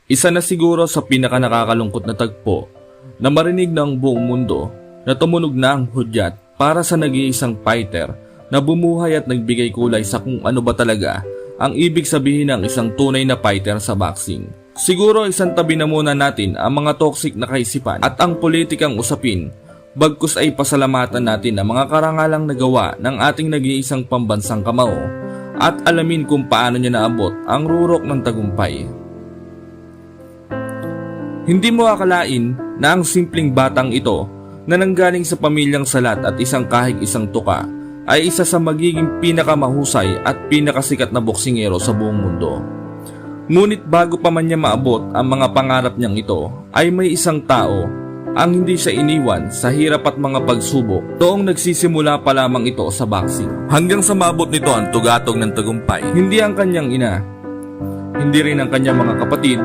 Isa na siguro sa pinaka nakakalungkot na tagpo na marinig ng buong mundo na tumunog na ang hudyat para sa nag-iisang fighter na bumuhay at nagbigay kulay sa kung ano ba talaga ang ibig sabihin ng isang tunay na fighter sa boxing. Siguro isang tabi na muna natin ang mga toxic na kaisipan at ang politikang usapin, bagkus ay pasalamatan natin ang mga karangalang nagawa ng ating nag-iisang pambansang kamao at alamin kung paano niya naabot ang rurok ng tagumpay. Hindi mo akalain na ang simpleng batang ito na nanggaling sa pamilyang salat at isang kahig isang tuka ay isa sa magiging pinakamahusay at pinakasikat na boksingero sa buong mundo. Ngunit bago pa man niya maabot ang mga pangarap niyang ito ay may isang tao ang hindi siya iniwan sa hirap at mga pagsubok noong nagsisimula pa lamang ito sa boxing. Hanggang sa maabot nito ang tugatog ng tagumpay, hindi ang kanyang ina, hindi rin ang kanyang mga kapatid